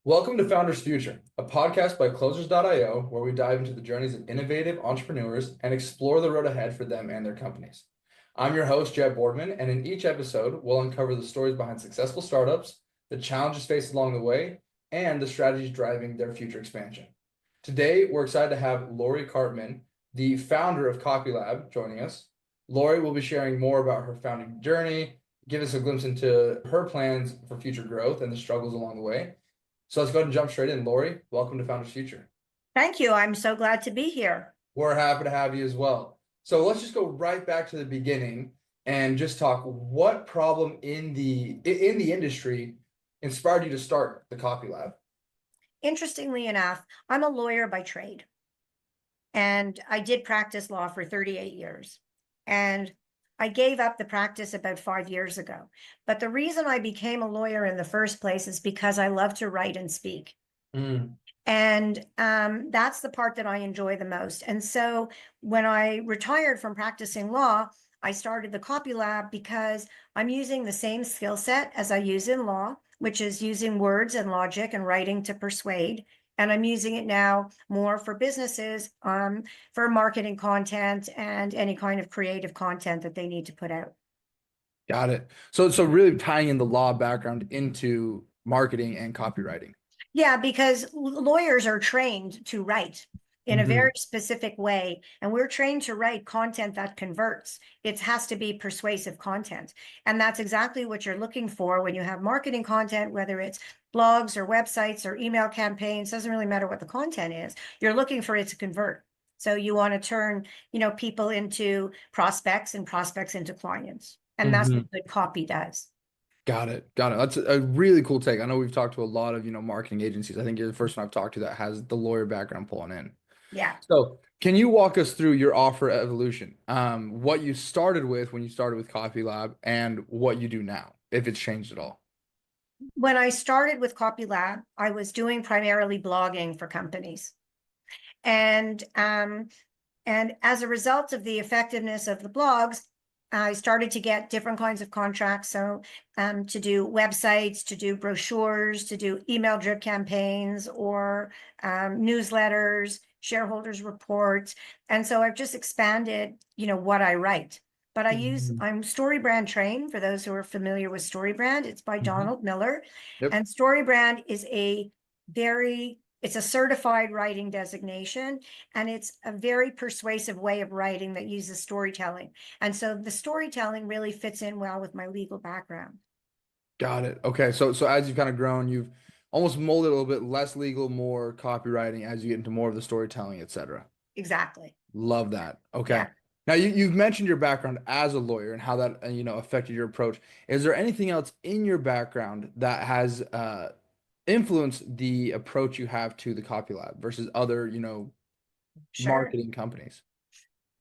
Welcome to Founders Future, a podcast by Closers.io, where we dive into the journeys of innovative entrepreneurs and explore the road ahead for them and their companies. I'm your host, Jeb Boardman, and in each episode, we'll uncover the stories behind successful startups, the challenges faced along the way, and the strategies driving their future expansion. Today, we're excited to have Lori Karpman, the founder of Copylab, joining us. Lori will be sharing more about her founding journey, give us a glimpse into her plans for future growth and the struggles along the way. So let's go ahead and jump straight in. Lori, welcome to Founders Future. Thank you. I'm so glad to be here. We're happy to have you as well. So let's just go right back to the beginning and just talk what problem in the industry inspired you to start the Copylab. Interestingly enough, I'm a lawyer by trade, and I did practice law for 38 years. And I gave up the practice about 5 years ago. But the reason I became a lawyer in the first place is because I love to write and speak. And that's the part that I enjoy the most. And so when I retired from practicing law, I started the Copylab because I'm using the same skill set as I use in law, which is using words and logic and writing to persuade. And I'm using it now more for businesses, for marketing content and any kind of creative content that they need to put out. Got it. So really tying in the law background into marketing and copywriting. Yeah, because lawyers are trained to write in a very specific way, and we're trained to write content that converts. It has to be persuasive content, and that's exactly what you're looking for when you have marketing content, whether it's blogs or websites or email campaigns. Doesn't really matter what the content is. You're looking for it to convert. So you want to turn, people into prospects and prospects into clients, and that's what good copy does. Got it. That's a really cool take. I know we've talked to a lot of, marketing agencies. I think you're the first one I've talked to that has the lawyer background pulling in. Yeah. So can you walk us through your offer evolution? What you started with when you started with Copylab and what you do now, if it's changed at all. When I started with Copylab, I was doing primarily blogging for companies. And as a result of the effectiveness of the blogs, I started to get different kinds of contracts. So to do websites, to do brochures, to do email drip campaigns or newsletters, shareholders reports. And so I've just expanded, what I write. But I'm StoryBrand trained, for those who are familiar with StoryBrand. It's by Donald Miller. Yep. And StoryBrand is it's a certified writing designation, and it's a very persuasive way of writing that uses storytelling. And so the storytelling really fits in well with my legal background. Got it. Okay. So as you've kind of grown, you've almost molded a little bit less legal, more copywriting as you get into more of the storytelling, etc. Exactly. Love that. Okay. Yeah. Now you've mentioned your background as a lawyer and how that affected your approach. Is there anything else in your background that has influenced the approach you have to the Copylab versus other Sure. marketing companies?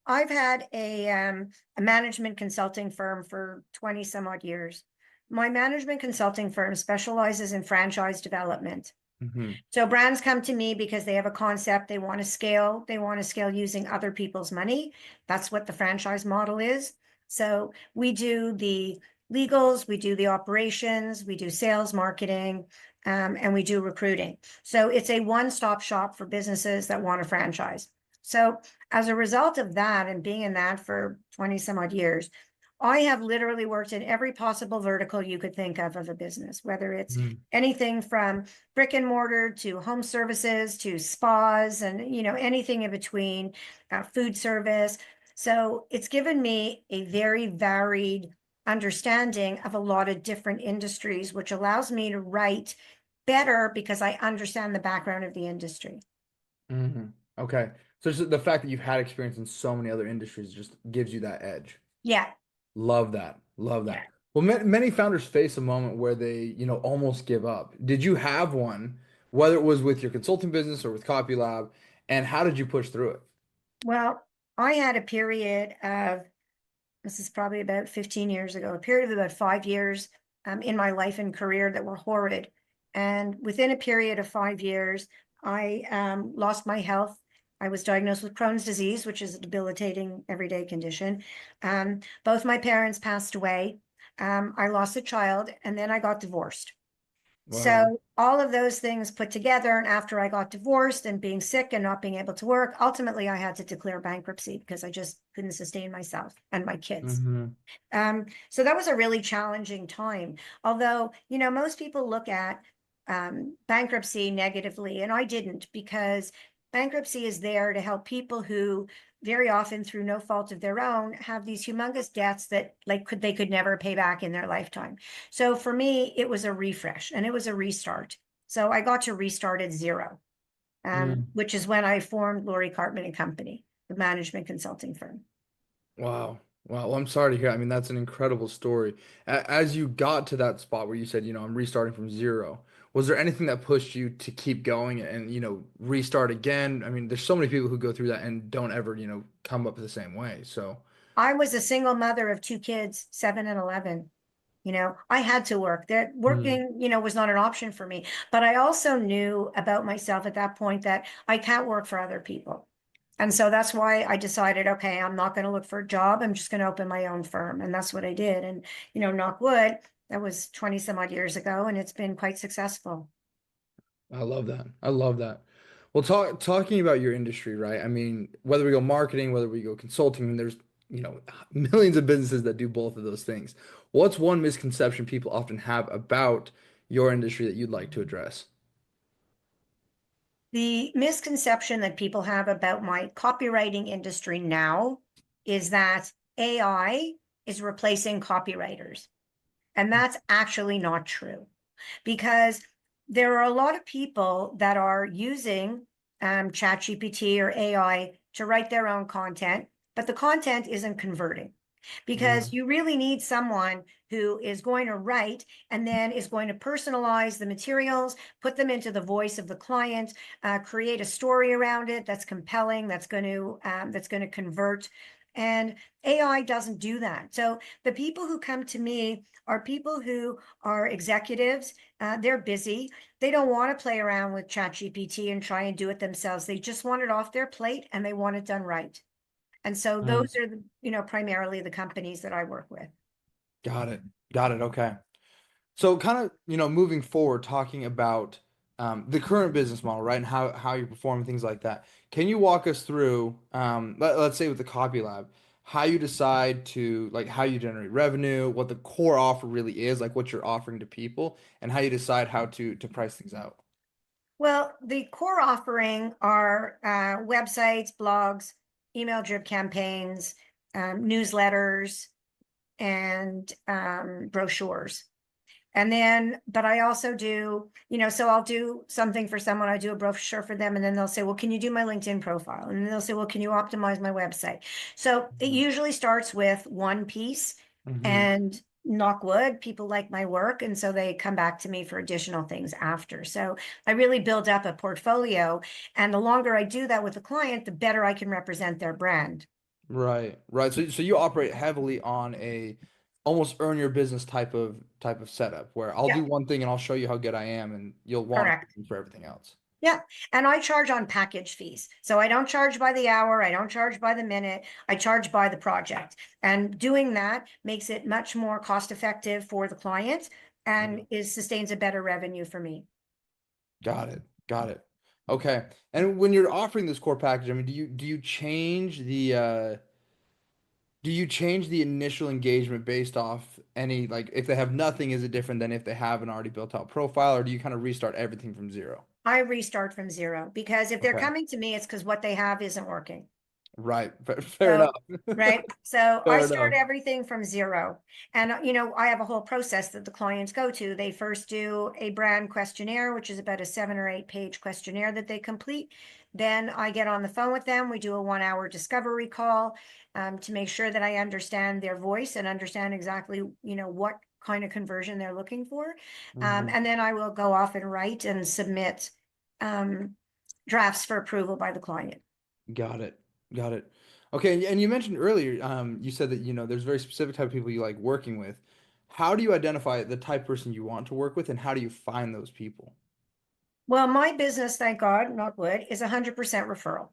I've had a management consulting firm for 20 some odd years. My management consulting firm specializes in franchise development. So brands come to me because they have a concept, they want to scale using other people's money. That's what the franchise model is. So we do the legals, we do the operations, we do sales, marketing, and we do recruiting. So it's a one-stop shop for businesses that want a franchise. So as a result of that and being in that for 20 some odd years, I have literally worked in every possible vertical you could think of a business, whether it's anything from brick and mortar to home services to spas and, anything in between, food service. So it's given me a very varied understanding of a lot of different industries, which allows me to write better because I understand the background of the industry. Okay. So just the fact that you've had experience in so many other industries just gives you that edge. Yeah. Love that. Love that. Well, many founders face a moment where they, almost give up. Did you have one, whether it was with your consulting business or with Copylab, and how did you push through it? Well, I had a period of, this is probably about 15 years ago, a period of about 5 years in my life and career that were horrid. And within a period of 5 years, I lost my health. I was diagnosed with Crohn's disease, which is a debilitating everyday condition. Both my parents passed away. I lost a child, and then I got divorced. Wow. So all of those things put together, and after I got divorced and being sick and not being able to work, ultimately I had to declare bankruptcy because I just couldn't sustain myself and my kids. Mm-hmm. So that was a really challenging time. Although, most people look at bankruptcy negatively, and I didn't, because bankruptcy is there to help people who very often through no fault of their own have these humongous debts that they could never pay back in their lifetime. So for me, it was a refresh and it was a restart. So I got to restart at zero, Mm. which is when I formed Lori Karpman and Company, the management consulting firm. Wow. Wow. Well, I'm sorry to hear. I mean, that's an incredible story. As you got to that spot where you said, I'm restarting from zero, was there anything that pushed you to keep going and, restart again? I mean, there's so many people who go through that and don't ever, come up the same way. So, I was a single mother of two kids, 7 and 11. I had to work. That mm, working, was not an option for me. But I also knew about myself at that point that I can't work for other people. And so that's why I decided, okay, I'm not going to look for a job. I'm just going to open my own firm. And that's what I did. And, knock wood, that was 20 some odd years ago, and it's been quite successful. I love that. I love that. Well, talking about your industry, right? I mean, whether we go marketing, whether we go consulting, there's, millions of businesses that do both of those things. What's one misconception people often have about your industry that you'd like to address? The misconception that people have about my copywriting industry now is that AI is replacing copywriters. And that's actually not true, because there are a lot of people that are using ChatGPT or AI to write their own content, but the content isn't converting, because Mm, you really need someone who is going to write and then is going to personalize the materials, put them into the voice of the client, create a story around it that's compelling, that's going to convert. And AI doesn't do that. So the people who come to me are people who are executives. They're busy. They don't want to play around with ChatGPT and try and do it themselves. They just want it off their plate and they want it done right. And so mm. those are primarily the companies that I work with. Got it. Got it. Okay. So kind of, moving forward, talking about the current business model, right? And how you perform things like that. Can you walk us through, let's say with the Copylab, how you decide to like how you generate revenue, what the core offer really is, like what you're offering to people, and how you decide how to price things out? Well, the core offering are websites, blogs, email drip campaigns, newsletters, and brochures. And then, but I also do, so I'll do something for someone, I do a brochure for them, and then they'll say, well, can you do my LinkedIn profile? And then they'll say, well, can you optimize my website? So it usually starts with one piece, Mm-hmm. and knock wood, people like my work. And so they come back to me for additional things after. So I really build up a portfolio. And the longer I do that with the client, the better I can represent their brand. Right, right. So you operate heavily on a almost earn your business type of setup where I'll Yeah, do one thing and I'll show you how good I am, and you'll want to correct. pay me for everything else. Yeah. And I charge on package fees. So I don't charge by the hour. I don't charge by the minute. I charge by the project. And doing that makes it much more cost effective for the client and sustains a better revenue for me. Got it. Got it. Okay. And when you're offering this core package, I mean, do you change the initial engagement based off any like if they have nothing, is it different than if they have an already built out profile, or do you kind of restart everything from zero? I restart from zero, because if they're Okay. coming to me, it's because what they have isn't working. Right. Fair enough. So, right. So I Fair start enough. everything from zero. And, I have a whole process that the clients go to. They first do a brand questionnaire, which is about a 7 or 8 page questionnaire that they complete. Then I get on the phone with them. We do a 1 hour discovery call, to make sure that I understand their voice and understand exactly, what kind of conversion they're looking for. Mhm. And then I will go off and write and submit drafts for approval by the client. Got it. Got it. Okay, and you mentioned earlier, you said that, there's very specific type of people you like working with. How do you identify the type of person you want to work with, and how do you find those people? Well, my business, thank God, not wood, is 100% referral.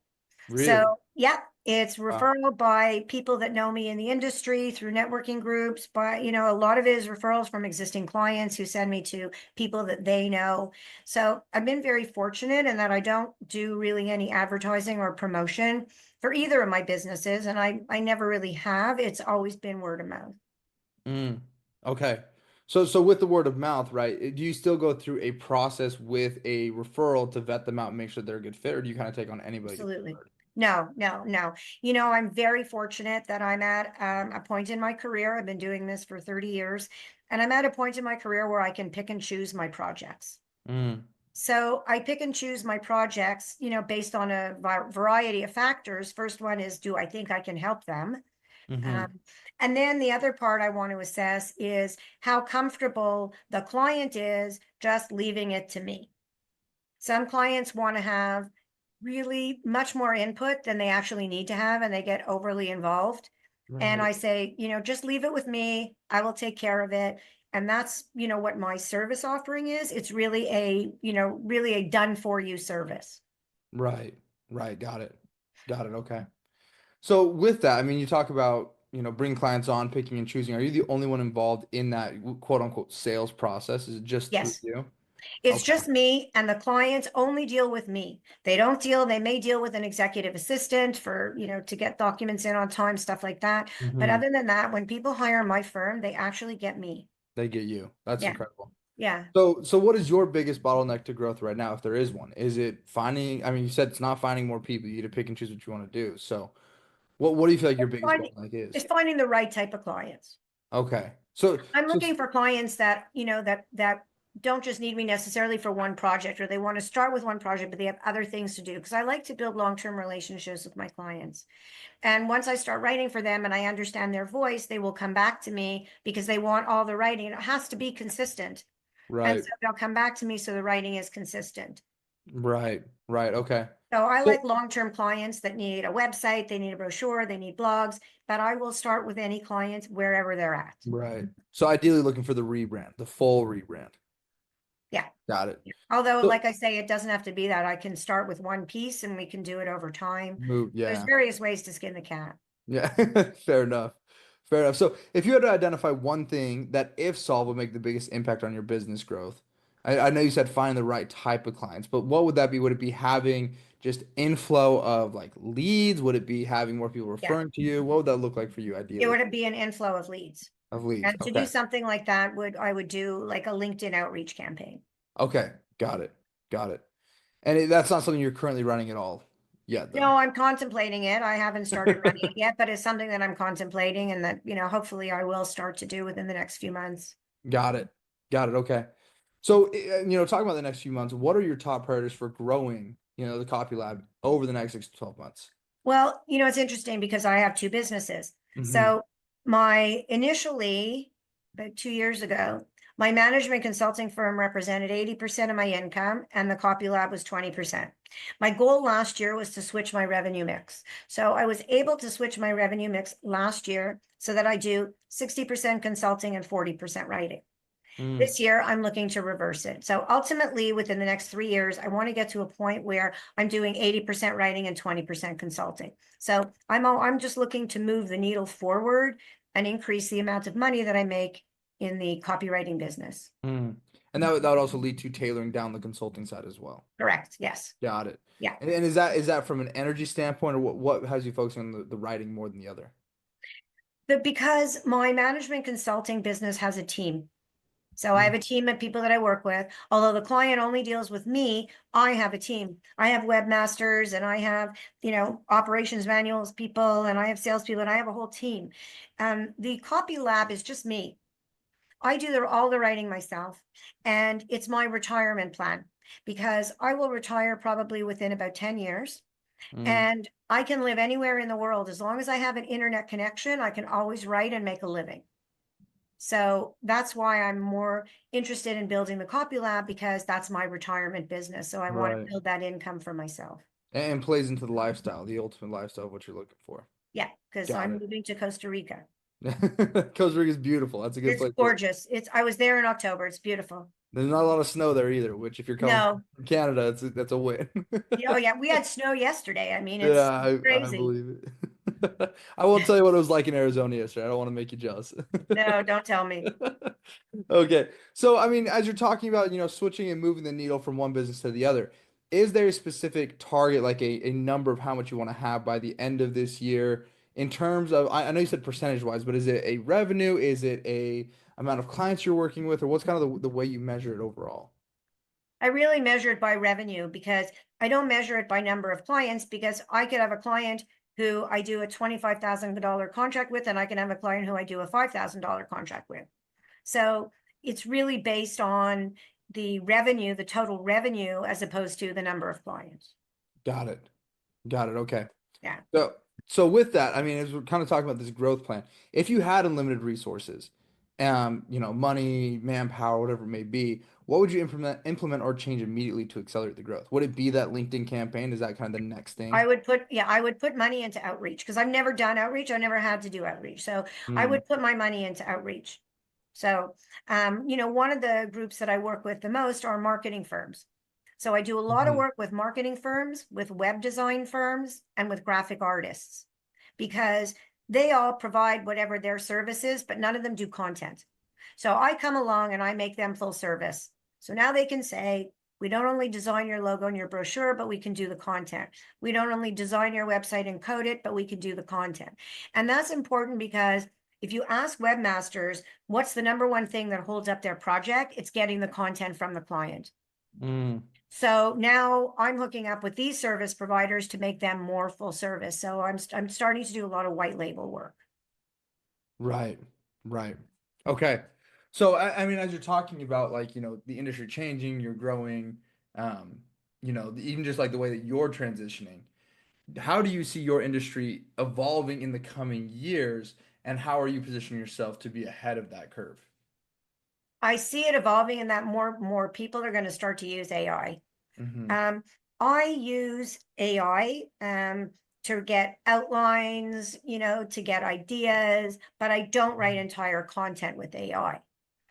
So, Really? yeah, it's Wow. referral by people that know me in the industry through networking groups. But, a lot of it is referrals from existing clients who send me to people that they know. So I've been very fortunate in that I don't do really any advertising or promotion for either of my businesses. And I never really have. It's always been word of mouth. Mm, okay. So with the word of mouth, right? Do you still go through a process with a referral to vet them out and make sure they're a good fit, or do you kind of take on anybody gets Absolutely. referred? No, no, no. I'm very fortunate that I'm at a point in my career. I've been doing this for 30 years, and I'm at a point in my career where I can pick and choose my projects. Mm, So I pick and choose my projects, based on a variety of factors. First one is, do I think I can help them? mm-hmm. Um, and then the other part I want to assess is how comfortable the client is just leaving it to me. Some clients want to have really much more input than they actually need to have, and they get overly involved. And Right. I say, just leave it with me. I will take care of it. And that's, what my service offering is. It's really a done for you service. Right. Right. Got it. Got it. Okay. So with that, I mean, you talk about, bringing clients on, picking and choosing. Are you the only one involved in that quote unquote sales process? Is it just through Yes. you? It's Okay. just me, and the clients only deal with me. They may deal with an executive assistant for, to get documents in on time, stuff like that. But Hmm. other than that, when people hire my firm, they actually get me. They get you. That's Yeah. incredible. Yeah. So what is your biggest bottleneck to growth right now, if there is one? Is it finding, I mean, you said it's not finding more people. You need to pick and choose what you want to do. So what do you feel like your biggest Finding, bottleneck is? it's finding the right type of clients. Okay. So, I'm so looking for clients that, that don't just need me necessarily for one project, or they want to start with one project, but they have other things to do. Because I like to build long-term relationships with my clients. And once I start writing for them and I understand their voice, they will come back to me because they want all the writing. And it has to be consistent. And right, so they'll come back to me so the writing is consistent. right, right. Okay. So I So like long-term clients that need a website, they need a brochure, they need blogs, but I will start with any client wherever they're at. right. So ideally looking for the rebrand, the full rebrand. Yeah. Got it. Although, So like I say, it doesn't have to be that. I can start with one piece and we can do it over time. move, There's yeah. various ways to skin the cat. Yeah. Fair enough. Fair enough. So if you had to identify one thing that if solved would make the biggest impact on your business growth, I know you said find the right type of clients, but what would that be? Would it be having just inflow of like leads? Would it be having more people Yeah. referring to you? What would that look like for you It ideally? would be an inflow of leads. Of leads. And to do Okay. something like that, I would do like a LinkedIn outreach campaign. Okay. Got it. Got it. And that's not something you're currently running at all yet, though. No, I'm contemplating it. I haven't started running it yet, but it's something that I'm contemplating and that, hopefully I will start to do within the next few months. Got it. Got it. Okay. So, talking about the next few months, what are your top priorities for growing, the Copy Lab over the next 6 to 12 months? Well, it's interesting because I have two businesses. Hmm. So my initially, about 2 years ago, my management consulting firm represented 80% of my income and the Copy Lab was 20%. My goal last year was to switch my revenue mix. So I was able to switch my revenue mix last year so that I do 60% consulting and 40% writing. Mm, This year, I'm looking to reverse it. So ultimately, within the next 3 years, I want to get to a point where I'm doing 80% writing and 20% consulting. So I'm just looking to move the needle forward and increase the amount of money that I make in the copywriting business. mm. And that would also lead to tailoring down the consulting side as well. Correct. Yes. Got it. Yeah. And is that from an energy standpoint, or what has you focusing on the writing more than the other? Because my management consulting business has a team. So I have Mm, a team of people that I work with. Although the client only deals with me, I have a team. I have webmasters and I have, operations manuals people and I have salespeople and I have a whole team. The Copy Lab is just me. I do all the writing myself, and it's my retirement plan because I will retire probably within about 10 years. mm, And I can live anywhere in the world. As long as I have an internet connection, I can always write and make a living. So that's why I'm more interested in building the Copy Lab because that's my retirement business. So I want to right. build that income for myself. And plays into the lifestyle, the ultimate lifestyle of what you're looking for. Yeah, because Got I'm it. moving to Costa Rica. Costa Rica is beautiful. That's a good It's place to live. gorgeous. I was there in October. It's beautiful. There's not a lot of snow there either, which if you're coming No. from Canada, that's a win. Oh yeah, we had snow yesterday. I mean, Yeah, it's I crazy. believe it. I won't tell you what it was like in Arizona yesterday. I don't want to make you jealous. No, don't tell me. Okay. So, I mean, as you're talking about, switching and moving the needle from one business to the other, is there a specific target, like a number of how much you want to have by the end of this year in terms of, I know you said percentage wise, but is it a revenue? Is it a amount of clients you're working with, or what's kind of the way you measure it overall? I really measure it by revenue because I don't measure it by number of clients, because I could have a client who I do a $25,000 contract with, and I can have a client who I do a $5,000 contract with. So it's really based on the revenue, the total revenue, as opposed to the number of clients. Got it. Got it. Okay. Yeah. So with that, I mean, as we're kind of talking about this growth plan, if you had unlimited resources, money, manpower, whatever it may be, what would you implement or change immediately to accelerate the growth? Would it be that LinkedIn campaign? Is that kind of the next thing? I would put money into outreach, because I've never done outreach. I never had to do outreach. So I Hmm. would put my money into outreach. So, one of the groups that I work with the most are marketing firms. So I do a lot of Hmm. work with marketing firms, with web design firms, and with graphic artists, because they all provide whatever their service is, but none of them do content. So I come along and I make them full service. So now they can say, we don't only design your logo and your brochure, but we can do the content. We don't only design your website and code it, but we can do the content. And that's important, because if you ask webmasters what's the number one thing that holds up their project, it's getting the content from the client. Mm, So now I'm hooking up with these service providers to make them more full service. So I'm starting to do a lot of white label work. right. Right. Okay. So I mean, as you're talking about like, the industry changing, you're growing, even just like the way that you're transitioning. How do you see your industry evolving in the coming years, and how are you positioning yourself to be ahead of that curve? I see it evolving in that more people are going to start to use AI. Hmm. Um, I use AI to get outlines, to get ideas, but I don't write entire content with AI.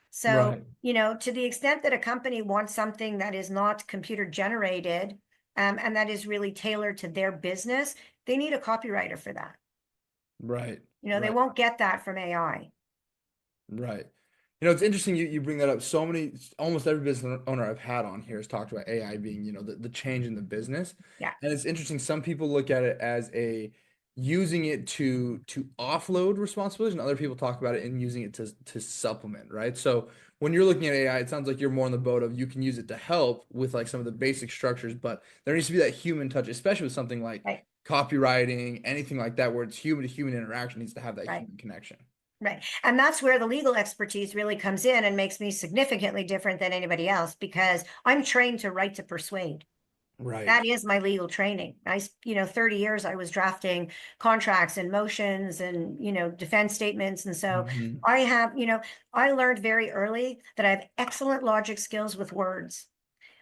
So, Right. to the extent that a company wants something that is not computer generated, and that is really tailored to their business, they need a copywriter for that. Right. They Right. won't get that from AI. Right. It's interesting you bring that up. So many, almost every business owner I've had on here has talked about AI being, the change in the business. Yeah, And it's interesting. Some people look at it as using it to offload responsibilities, and other people talk about it and using it to supplement, right? So when you're looking at AI, it sounds like you're more on the boat of you can use it to help with like some of the basic structures, but there needs to be that human touch, especially with something like right, copywriting, anything like that, where it's human to human interaction needs to have that right. human connection. Right. And that's where the legal expertise really comes in and makes me significantly different than anybody else, because I'm trained to write to persuade. Right. That is my legal training. 30 years I was drafting contracts and motions and, defense statements. And so Hmm. I have, I learned very early that I have excellent logic skills with words.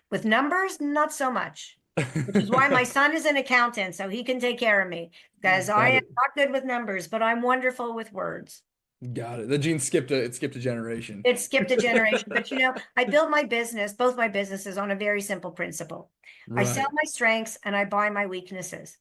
With numbers, not so much, which is why my son is an accountant, so he can take care of me, because I Got am it. not good with numbers, but I'm wonderful with words. Got it. The gene skipped a generation. It skipped a generation, but I built my business, both my businesses, on a very simple principle. I sell Right. my strengths and I buy my weaknesses.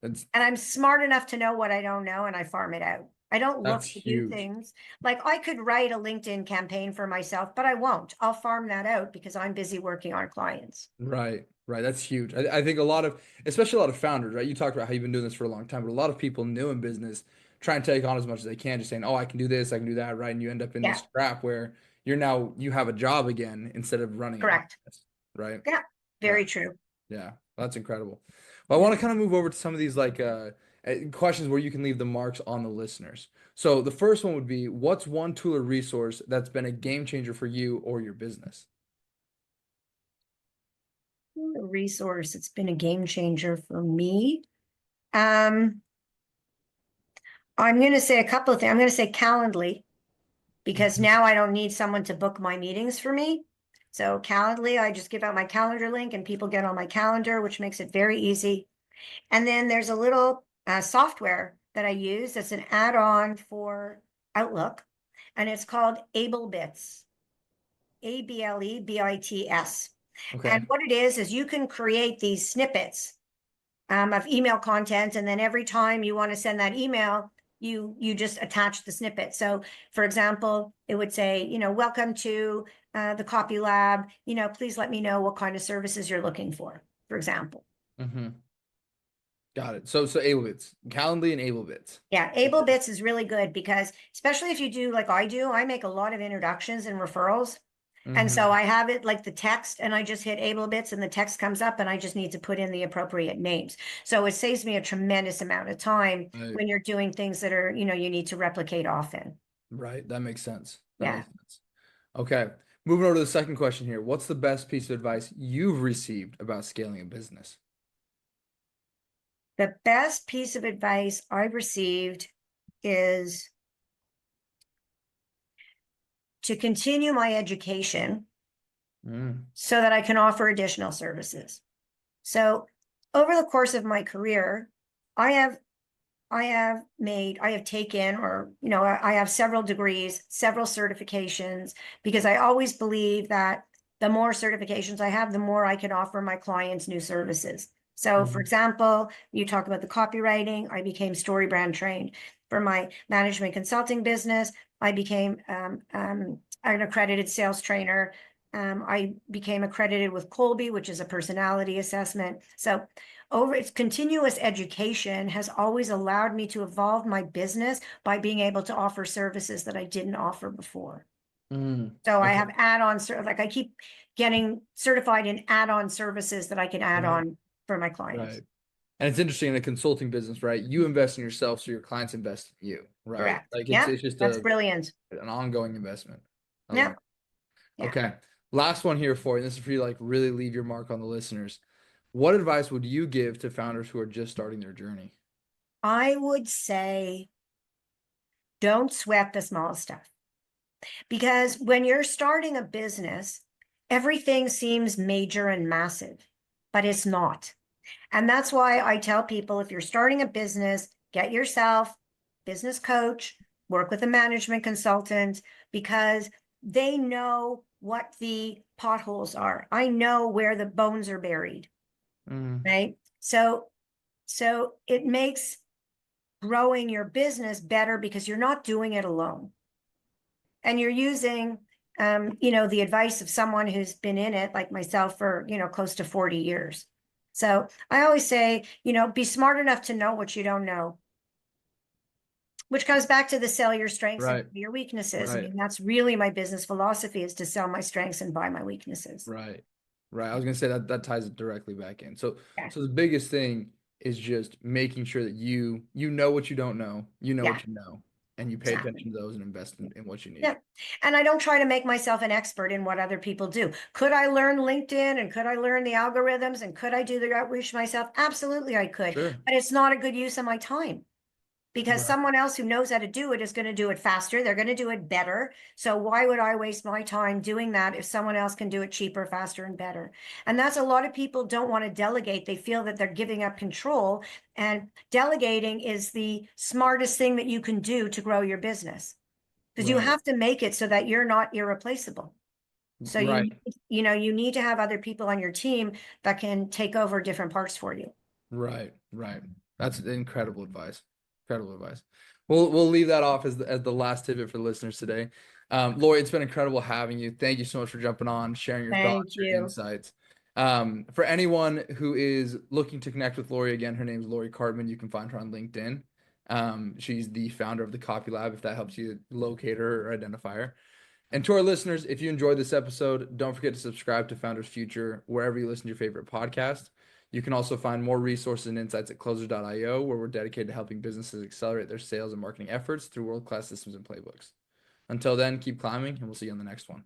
That's And I'm smart enough to know what I don't know, and I farm it out. I don't that's look to do huge. things like I could write a LinkedIn campaign for myself, but I won't. I'll farm that out because I'm busy working on clients. Right. Right. That's huge. I think a lot of, especially a lot of founders, right? You talked about how you've been doing this for a long time, but a lot of people new in business try and take on as much as they can, just saying, "Oh, I can do this, I can do that," right? And you end up in Yeah, this trap where you have a job again instead of running a correct. business, right? Yeah, Right. very true. Yeah, that's incredible. Well, I want to kind of move over to some of these like questions where you can leave the marks on the listeners. So the first one would be, what's one tool or resource that's been a game changer for you or your business? A resource. It's been a game changer for me. Um, I'm going to say a couple of things. I'm going to say Calendly, because Mhm. now I don't need someone to book my meetings for me. So Calendly, I just give out my calendar link and people get on my calendar, which makes it very easy. And then there's a little software that I use that's an add-on for Outlook, and it's called AbleBits. ABLEBITS. Okay. And what it is you can create these snippets of email content, and then every time you want to send that email, you just attach the snippet. So, for example, it would say, welcome to the Copylab. Please let me know what kind of services you're looking for example. Mm-hmm. Got it. So AbleBits, Calendly and AbleBits. Yeah, AbleBits is really good because especially if you do like I do, I make a lot of introductions and referrals. And so I have it like the text, and I just hit AbleBits and the text comes up, and I just need to put in the appropriate names. So it saves me a tremendous amount of time when you're doing things that are, you need to replicate often. Right. That makes sense. Yeah. Makes sense. Okay. Moving over to the second question here. What's the best piece of advice you've received about scaling a business? The best piece of advice I've received is to continue my education so that I can offer additional services. So over the course of my career, I have taken, or, I have several degrees, several certifications, because I always believe that the more certifications I have, the more I can offer my clients new services. So, for example, you talk about the copywriting, I became StoryBrand trained. For my management consulting business, I became an accredited sales trainer. I became accredited with Colby, which is a personality assessment. So its continuous education has always allowed me to evolve my business by being able to offer services that I didn't offer before. So I have add-on, like I keep getting certified in add-on services that I can add on for my clients. Right. And it's interesting in a consulting business, right? You invest in yourself, so your clients invest in you, right? Correct. Like it's just that's brilliant. An ongoing investment. Yeah. Okay. Last one here for you. This is for you to like really leave your mark on the listeners. What advice would you give to founders who are just starting their journey? I would say don't sweat the small stuff. Because when you're starting a business, everything seems major and massive, but it's not. And that's why I tell people, if you're starting a business, get yourself a business coach, work with a management consultant, because they know what the potholes are. I know where the bones are buried, right? So it makes growing your business better because you're not doing it alone. And you're using, the advice of someone who's been in it, like myself, for, close to 40 years. So I always say, be smart enough to know what you don't know, which comes back to the sell your strengths and your weaknesses. I mean, that's really my business philosophy, is to sell my strengths and buy my weaknesses. Right. I was going to say that ties it directly back in. So the biggest thing is just making sure that you know what you don't know, what you know, and you pay attention to those and invest in what you need. Yeah. And I don't try to make myself an expert in what other people do. Could I learn LinkedIn, and could I learn the algorithms, and could I do the outreach myself? Absolutely, I could. Sure. But it's not a good use of my time, because someone else who knows how to do it is going to do it faster. They're going to do it better. So why would I waste my time doing that if someone else can do it cheaper, faster, and better? And that's, a lot of people don't want to delegate. They feel that they're giving up control, and delegating is the smartest thing that you can do to grow your business, because you have to make it so that you're not irreplaceable. So you need to have other people on your team that can take over different parts for you. Right. That's incredible advice. We'll leave that off as the last tidbit for the listeners today. Lori, it's been incredible having you. Thank you so much for jumping on, sharing your thoughts, your insights. For anyone who is looking to connect with Lori, again, her name is Lori Karpman. You can find her on LinkedIn. She's the founder of the Copylab, if that helps you locate her or identify her. And to our listeners, if you enjoyed this episode, don't forget to subscribe to Founders Future wherever you listen to your favorite podcast. You can also find more resources and insights at closers.io, where we're dedicated to helping businesses accelerate their sales and marketing efforts through world-class systems and playbooks. Until then, keep climbing, and we'll see you on the next one.